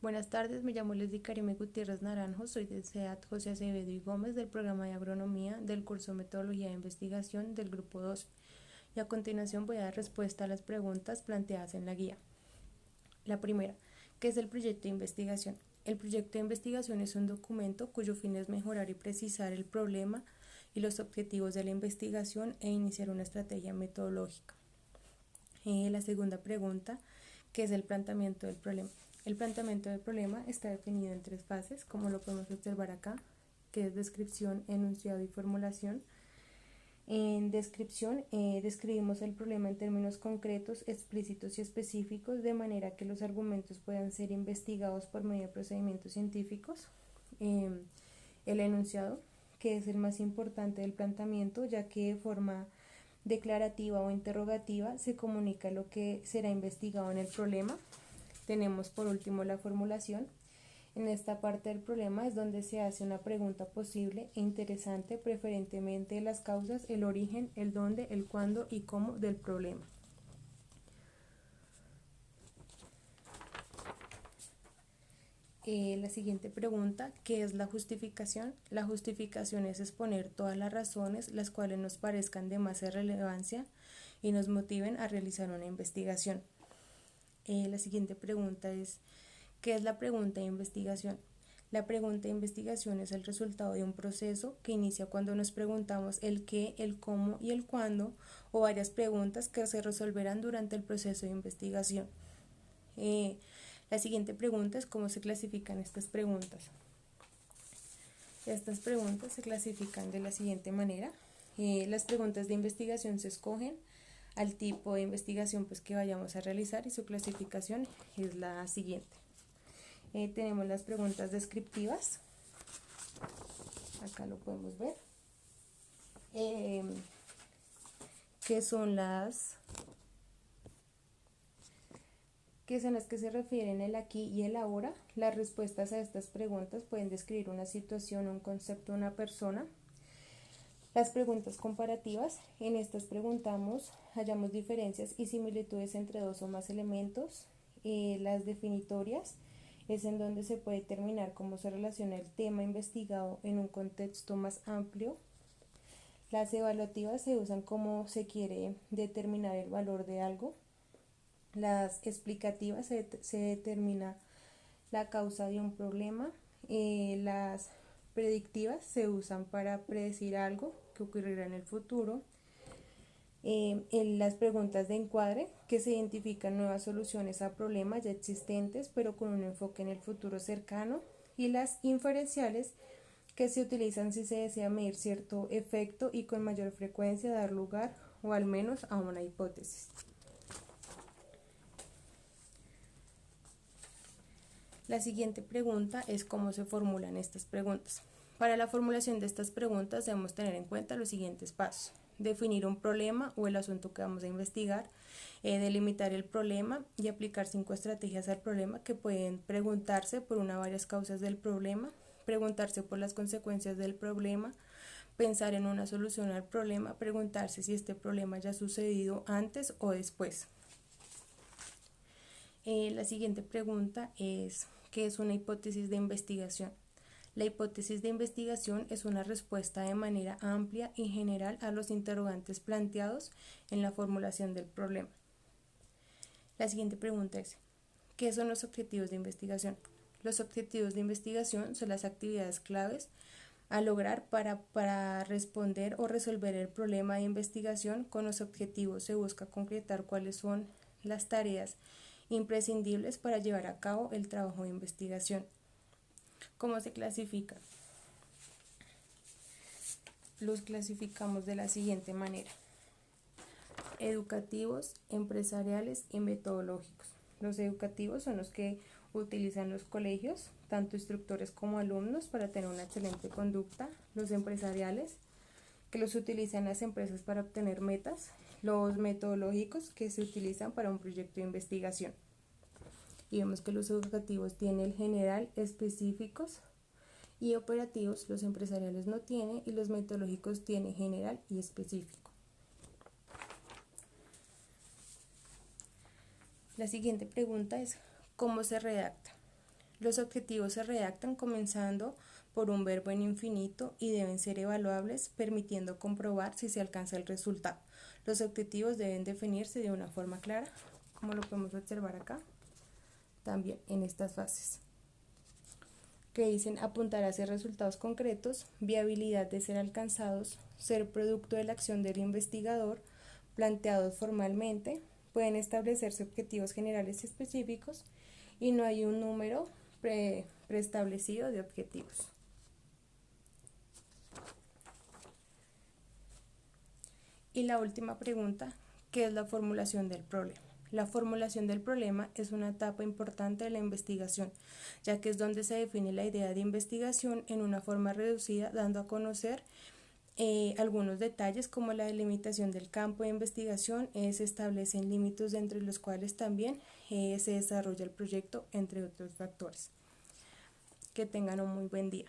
Buenas tardes, me llamo Leslie Karime Gutiérrez Naranjo, soy del CEAT José Acevedo y Gómez del programa de agronomía del curso Metodología de Investigación del grupo 2 y a continuación voy a dar respuesta a las preguntas planteadas en la guía. La primera, ¿qué es el proyecto de investigación? El proyecto de investigación es un documento cuyo fin es mejorar y precisar el problema y los objetivos de la investigación e iniciar una estrategia metodológica. La segunda pregunta, ¿qué es el planteamiento del problema? El planteamiento del problema está definido en tres fases, como lo podemos observar acá, que es descripción, enunciado y formulación. En descripción, describimos el problema en términos concretos, explícitos y específicos, de manera que los argumentos puedan ser investigados por medio de procedimientos científicos. El enunciado, que es el más importante del planteamiento, ya que de forma declarativa o interrogativa se comunica lo que será investigado en el problema. Tenemos por último la formulación. En esta parte del problema es donde se hace una pregunta posible e interesante, preferentemente de las causas, el origen, el dónde, el cuándo y cómo del problema. La siguiente pregunta, ¿qué es la justificación? La justificación es exponer todas las razones las cuales nos parezcan de más relevancia y nos motiven a realizar una investigación. La siguiente pregunta es, ¿qué es la pregunta de investigación? La pregunta de investigación es el resultado de un proceso que inicia cuando nos preguntamos el qué, el cómo y el cuándo, o varias preguntas que se resolverán durante el proceso de investigación. La siguiente pregunta es cómo se clasifican estas preguntas. Estas preguntas se clasifican de la siguiente manera. Las preguntas de investigación se escogen al tipo de investigación que vayamos a realizar y su clasificación es la siguiente. Tenemos las preguntas descriptivas, acá lo podemos ver, que son las que se refieren el aquí y el ahora. Las respuestas a estas preguntas pueden describir una situación, un concepto, una persona. Las preguntas comparativas, en estas preguntamos, hallamos diferencias y similitudes entre dos o más elementos. Las definitorias es en donde se puede determinar cómo se relaciona el tema investigado en un contexto más amplio. Las evaluativas se usan como se quiere determinar el valor de algo. Las explicativas se determina la causa de un problema. Las predictivas se usan para predecir algo que ocurrirá en el futuro. En las preguntas de encuadre, que se identifican nuevas soluciones a problemas ya existentes, pero con un enfoque en el futuro cercano. Y las inferenciales, que se utilizan si se desea medir cierto efecto y con mayor frecuencia dar lugar o al menos a una hipótesis. La siguiente pregunta es cómo se formulan estas preguntas. Para la formulación de estas preguntas debemos tener en cuenta los siguientes pasos. Definir un problema o el asunto que vamos a investigar, delimitar el problema y aplicar 5 estrategias al problema que pueden preguntarse por una o varias causas del problema, preguntarse por las consecuencias del problema, pensar en una solución al problema, preguntarse si este problema ya ha sucedido antes o después. La siguiente pregunta es, ¿qué es una hipótesis de investigación? La hipótesis de investigación es una respuesta de manera amplia y general a los interrogantes planteados en la formulación del problema. La siguiente pregunta es, ¿qué son los objetivos de investigación? Los objetivos de investigación son las actividades claves a lograr para responder o resolver el problema de investigación. Con los objetivos se busca concretar cuáles son las tareas imprescindibles para llevar a cabo el trabajo de investigación. ¿Cómo se clasifica? Los clasificamos de la siguiente manera: educativos, empresariales y metodológicos. Los educativos son los que utilizan los colegios, tanto instructores como alumnos, para tener una excelente conducta. Los empresariales, que los utilizan las empresas para obtener metas. Los metodológicos, que se utilizan para un proyecto de investigación. Y vemos que los educativos tienen el general, específicos y operativos. Los empresariales no tienen y los metodológicos tienen general y específico. La siguiente pregunta es, ¿cómo se redacta? Los objetivos se redactan comenzando por un verbo en infinito y deben ser evaluables, permitiendo comprobar si se alcanza el resultado. Los objetivos deben definirse de una forma clara, como lo podemos observar acá, también en estas fases, que dicen apuntar hacia resultados concretos, viabilidad de ser alcanzados, ser producto de la acción del investigador, planteados formalmente, pueden establecerse objetivos generales y específicos y no hay un número preestablecido de objetivos. Y la última pregunta, ¿qué es la formulación del problema? La formulación del problema es una etapa importante de la investigación, ya que es donde se define la idea de investigación en una forma reducida, dando a conocer algunos detalles como la delimitación del campo de investigación, se establecen límites entre los cuales también se desarrolla el proyecto, entre otros factores. Que tengan un muy buen día.